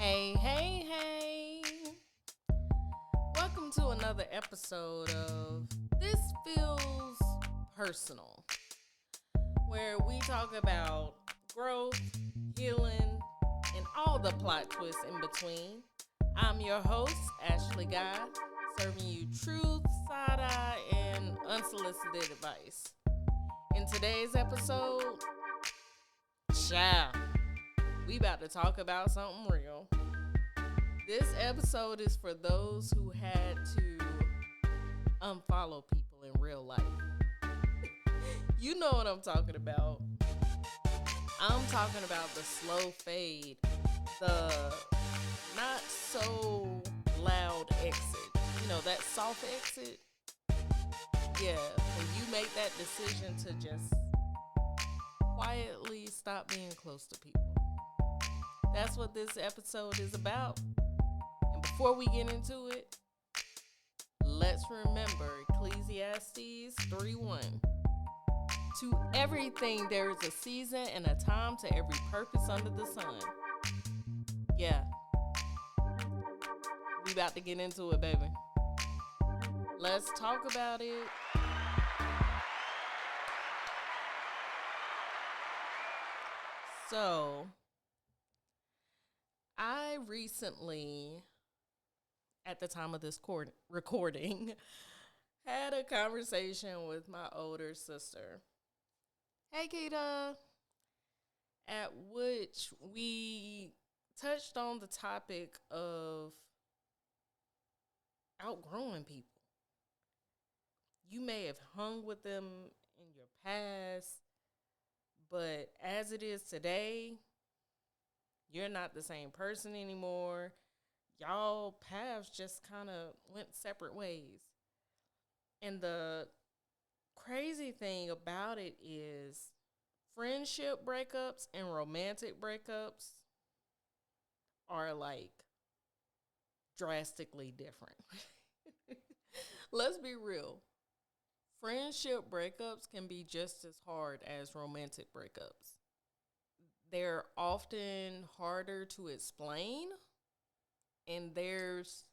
Hey, hey, hey. Welcome to another episode of This Feels Personal, where we talk about growth, healing, and all the plot twists in between. I'm your host, Ashley Guy, serving you truth, side eye, and unsolicited advice. In today's episode, child, we about to talk about something real. This episode is for those who had to unfollow people in real life. You know what I'm talking about. I'm talking about the slow fade, the not so loud exit. You know, that soft exit. Yeah, when you make that decision to just quietly stop being close to people. That's what this episode is about. And before we get into it, let's remember Ecclesiastes 3:1. To everything there is a season and a time to every purpose under the sun. Yeah, we about to get into it, baby. Let's talk about it. So, I recently, at the time of this recording, had a conversation with my older sister. Hey, Keita. At which we touched on the topic of outgrowing people. You may have hung with them in your past, but as it is today, you're not the same person anymore. Y'all paths just kind of went separate ways. And the crazy thing about it is friendship breakups and romantic breakups are like drastically different. Let's be real. Friendship breakups can be just as hard as romantic breakups. They're often harder to explain, and there's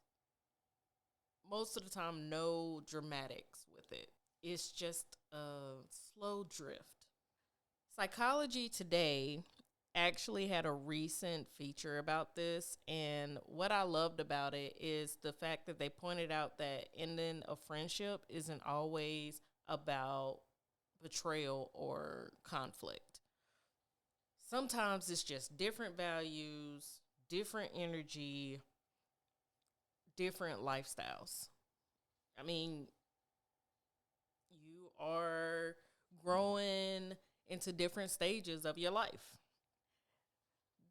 most of the time no dramatics with it. It's just a slow drift. Psychology Today actually had a recent feature about this, and what I loved about it is the fact that they pointed out that ending a friendship isn't always about betrayal or conflict. Sometimes it's just different values, different energy, different lifestyles. I mean, you are growing into different stages of your life.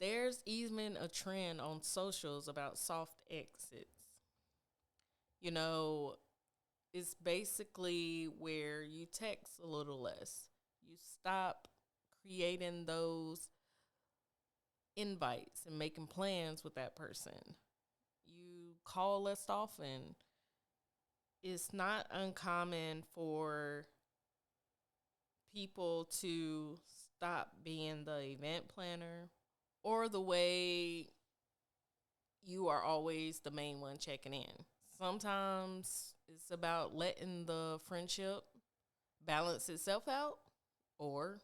There's even a trend on socials about soft exits. You know, it's basically where you text a little less. You stop creating those invites and making plans with that person. You call less often. It's not uncommon for people to stop being the event planner or the way you are always the main one checking in. Sometimes it's about letting the friendship balance itself out or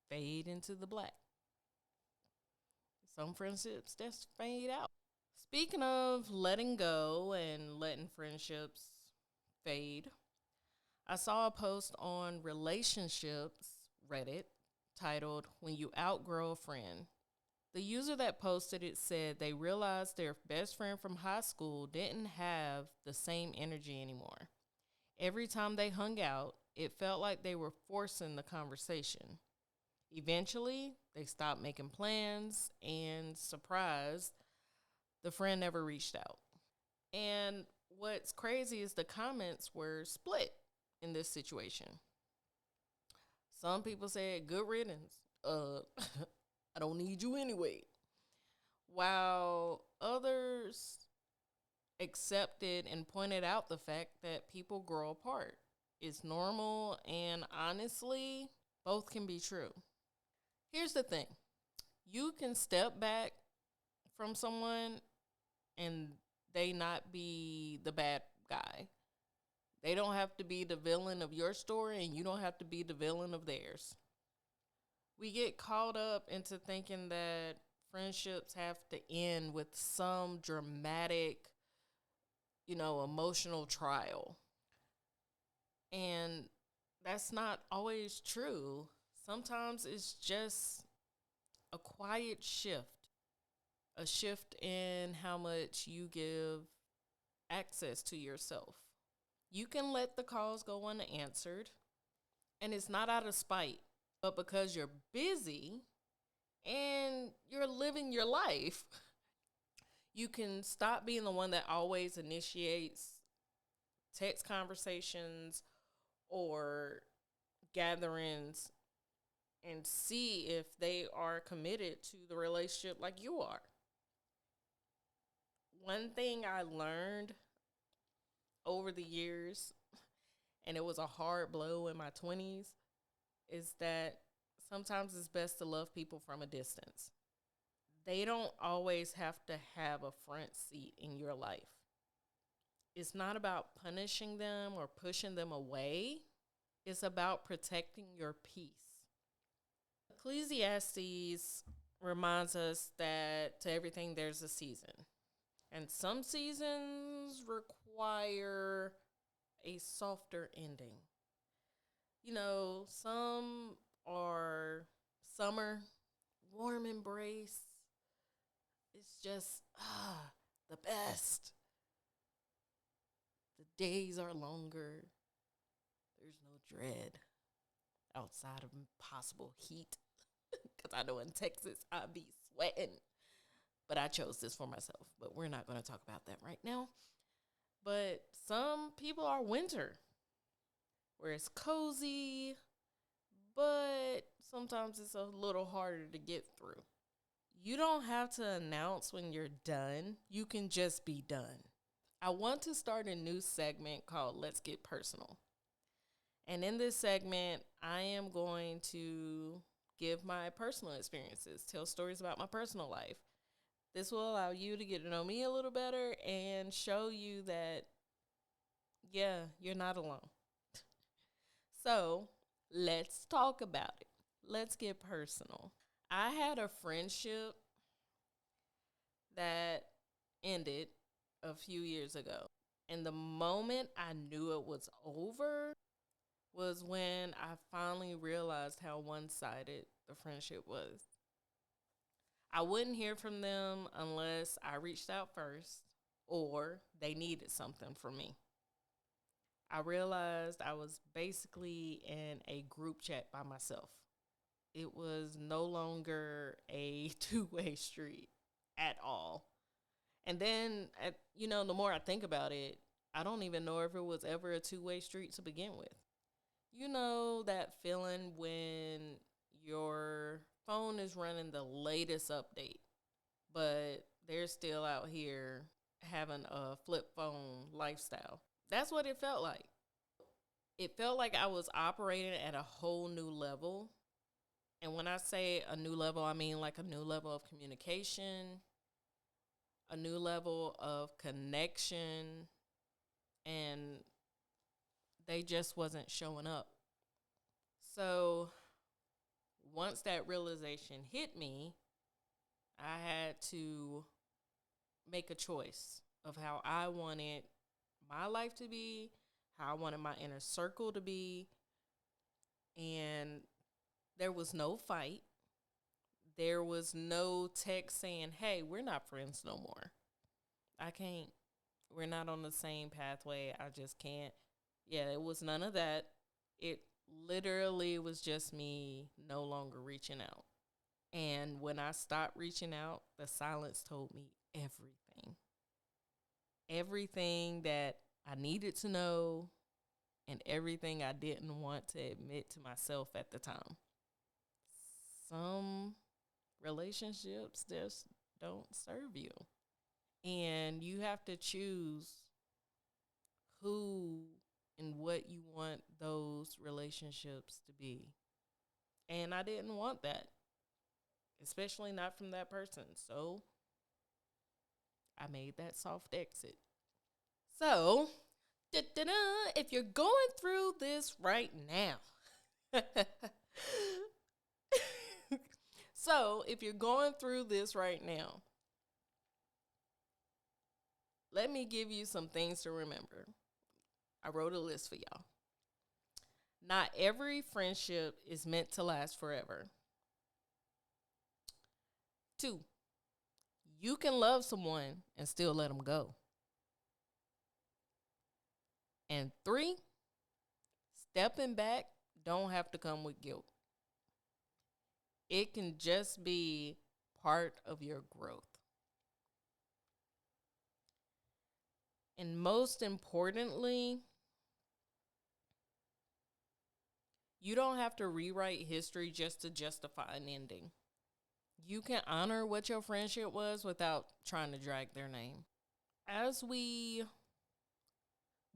fade into the black. Some friendships just fade out. Speaking of letting go and letting friendships fade, I saw a post on relationships Reddit titled When You Outgrow a Friend. The user that posted it said they realized their best friend from high school didn't have the same energy anymore. Every time they hung out, it felt like they were forcing the conversation. Eventually, they stopped making plans and, surprised, the friend never reached out. And what's crazy is the comments were split in this situation. Some people said, good riddance. I don't need you anyway. While others accepted and pointed out the fact that people grow apart. It's normal, and honestly, both can be true. Here's the thing. You can step back from someone and they not be the bad guy. They don't have to be the villain of your story, and you don't have to be the villain of theirs. We get caught up into thinking that friendships have to end with some dramatic, emotional trial. And that's not always true. Sometimes it's just a quiet shift, a shift in how much you give access to yourself. You can let the calls go unanswered, and it's not out of spite, but because you're busy and you're living your life. You can stop being the one that always initiates text conversations or gatherings and see if they are committed to the relationship like you are. One thing I learned over the years, and it was a hard blow in my 20s, is that sometimes it's best to love people from a distance. They don't always have to have a front seat in your life. It's not about punishing them or pushing them away. It's about protecting your peace. Ecclesiastes reminds us that to everything there's a season. And some seasons require a softer ending. Some are summer, warm embrace. It's just, the best. The days are longer. There's no dread outside of possible heat. Because I know in Texas, I'd be sweating. But I chose this for myself. But we're not going to talk about that right now. But some people are winter, where it's cozy, but sometimes it's a little harder to get through. You don't have to announce when you're done. You can just be done. I want to start a new segment called Let's Get Personal. And in this segment, I am going to give my personal experiences, tell stories about my personal life. This will allow you to get to know me a little better and show you that, yeah, you're not alone. So let's talk about it. Let's get personal. I had a friendship that ended a few years ago. And the moment I knew it was over was when I finally realized how one-sided the friendship was. I wouldn't hear from them unless I reached out first or they needed something from me. I realized I was basically in a group chat by myself. It was no longer a two-way street at all. And then, the more I think about it, I don't even know if it was ever a two-way street to begin with. You know that feeling when your phone is running the latest update, but they're still out here having a flip phone lifestyle. That's what it felt like. It felt like I was operating at a whole new level. And when I say a new level, I mean like a new level of communication, a new level of connection, and they just wasn't showing up. So once that realization hit me, I had to make a choice of how I wanted my life to be, how I wanted my inner circle to be. And there was no fight. There was no text saying, hey, we're not friends no more. I can't. We're not on the same pathway. I just can't. Yeah, it was none of that. It literally was just me no longer reaching out. And when I stopped reaching out, the silence told me everything. Everything that I needed to know and everything I didn't want to admit to myself at the time. Some relationships just don't serve you. And you have to choose who and what you want those relationships to be. And I didn't want that, especially not from that person. So I made that soft exit. So, if you're going through this right now, so if you're going through this right now, let me give you some things to remember. I wrote a list for y'all. Not every friendship is meant to last forever. 2, you can love someone and still let them go. And 3, stepping back don't have to come with guilt. It can just be part of your growth. And most importantly, you don't have to rewrite history just to justify an ending. You can honor what your friendship was without trying to drag their name. As we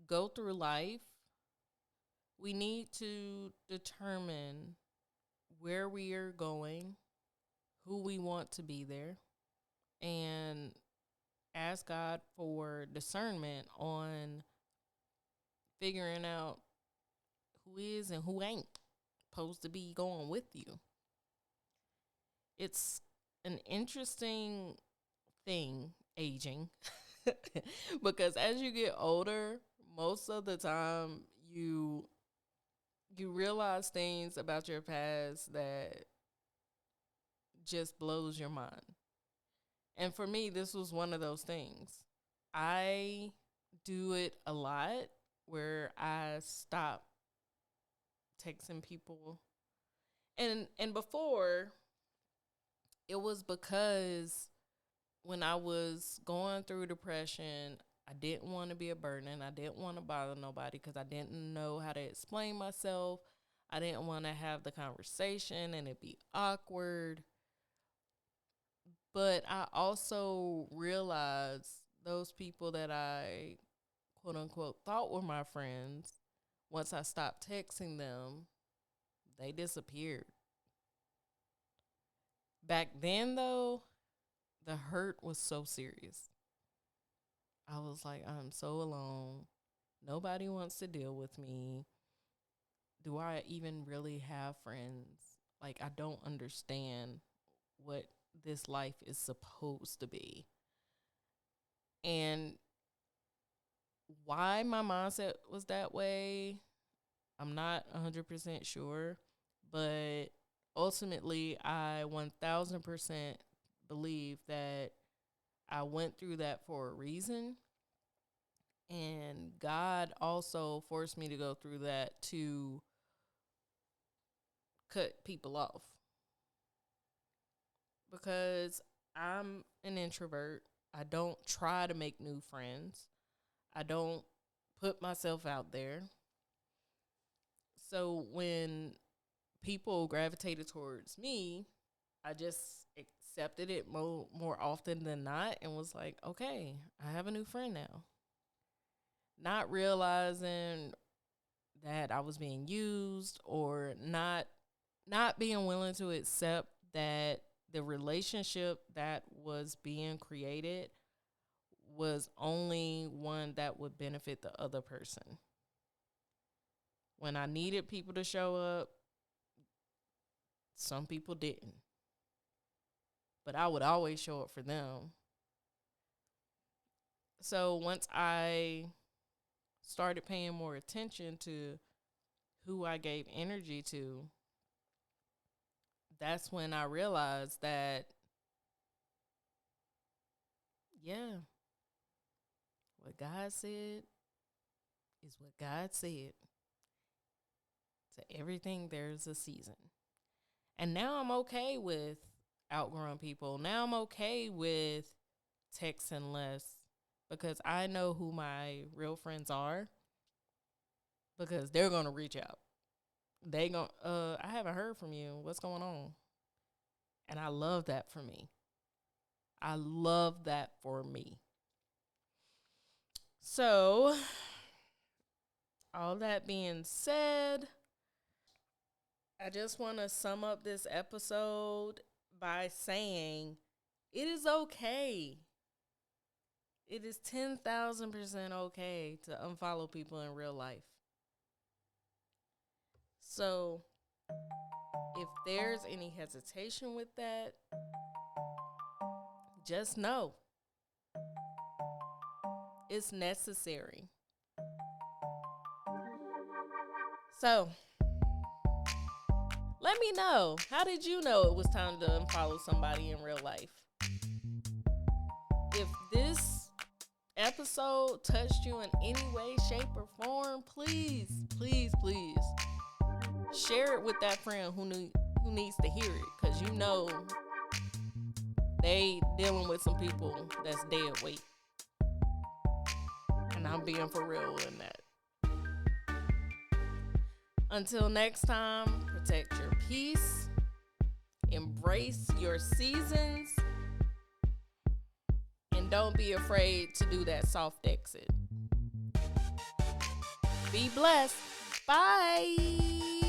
go through life, we need to determine where we are going, who we want to be there, and ask God for discernment on figuring out who is and who ain't supposed to be going with you. It's an interesting thing, aging, because as you get older, most of the time you realize things about your past that just blows your mind. And for me, this was one of those things. I do it a lot where I stop texting people. And before, it was because when I was going through depression, I didn't want to be a burden. I didn't want to bother nobody because I didn't know how to explain myself. I didn't want to have the conversation and it be awkward. But I also realized those people that I, quote unquote, thought were my friends, once I stopped texting them, they disappeared. Back then, though, the hurt was so serious. I was like, I'm so alone. Nobody wants to deal with me. Do I even really have friends? Like, I don't understand what this life is supposed to be. And why my mindset was that way, I'm not 100% sure. But ultimately, I 1000% believe that I went through that for a reason. And God also forced me to go through that to cut people off. Because I'm an introvert. I don't try to make new friends. I don't put myself out there. So when people gravitated towards me, I just accepted it more often than not and was like, okay, I have a new friend now. Not realizing that I was being used, or not being willing to accept that the relationship that was being created was only one that would benefit the other person. When I needed people to show up, some people didn't. But I would always show up for them. So once I started paying more attention to who I gave energy to, that's when I realized that, yeah, what God said is what God said. To everything, there's a season. And now I'm okay with outgrowing people. Now I'm okay with texting less because I know who my real friends are, because they're going to reach out. They going I haven't heard from you. What's going on? And I love that for me. I love that for me. So, all that being said, I just want to sum up this episode by saying it is okay It is 10,000% okay to unfollow people in real life. So, if there's any hesitation with that, just know it's necessary. So, let me know. How did you know it was time to unfollow somebody in real life? If this episode touched you in any way, shape, or form, please, please, please share it with that friend who needs to hear it, because you know they dealing with some people that's dead weight. And I'm being for real in that. Until next time, protect your peace, embrace your seasons, and don't be afraid to do that soft exit. Be blessed. Bye.